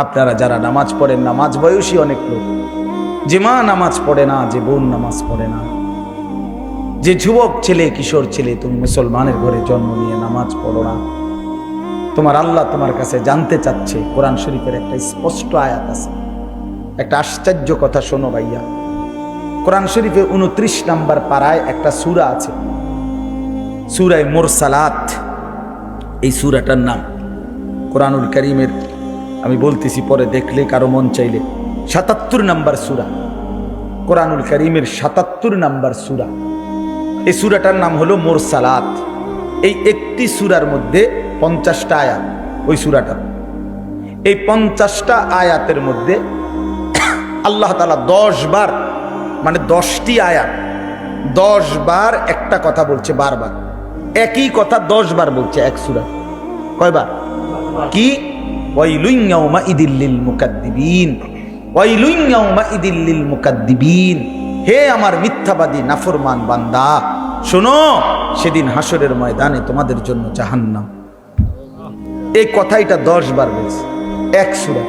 আপনারা যারা নামাজ পড়েন, নামাজ বয়সী অনেক লোক, যে মা নামাজ পড়ে না, যে বোন নামাজ পড়ে না, যে যুবক ছেলে, কিশোর ছেলে, তুমি মুসলমানের ঘরে জন্ম নিয়ে নামাজ পড়ো না, তোমার আল্লাহ তোমার কাছে জানতে চাচ্ছে। কোরআন শরীফের একটা স্পষ্ট আয়াত আছে, একটা আশ্চর্য কথা শোনো ভাইয়া। কোরআন শরীফে 29 নম্বর পারায় একটা সূরা আছে, সূরায়ে মুরসালাত। এই সূরাটার নাম কোরআনুল কারীমের, আমি বলতেছি পরে দেখলে কারো মন চাইলে, 77 নম্বর সূরা, কোরআনুল কারীমের 77 নম্বর সূরা। এই সূরাটার নাম হলো মুরসালাত। এই একটি সূরার মধ্যে 50টা আয়াত। ওই সূরাটা, এই 50টা আয়াতের মধ্যে আল্লাহ তাআলা 10 বার, মানে 10টি আয়াত 10 বার একটা কথা বলছে, বারবার একই কথা 10 বার বলছে এক সূরা। কয়বার? কি? ওয়াইলুন ইয়াউমাইদিল লিল মুকাদ্দিবিন, ওয়াইলুন ইয়াউমাইদিল লিল মুকাদ্দিবিন। হে আমার মিথ্যাবাদী নাফরমান বান্দা, শোনো, সেদিন হাসরের ময়দানে তোমাদের জন্য জাহান্নাম। এই কথাইটা 10 বার বলছে এক সূরা।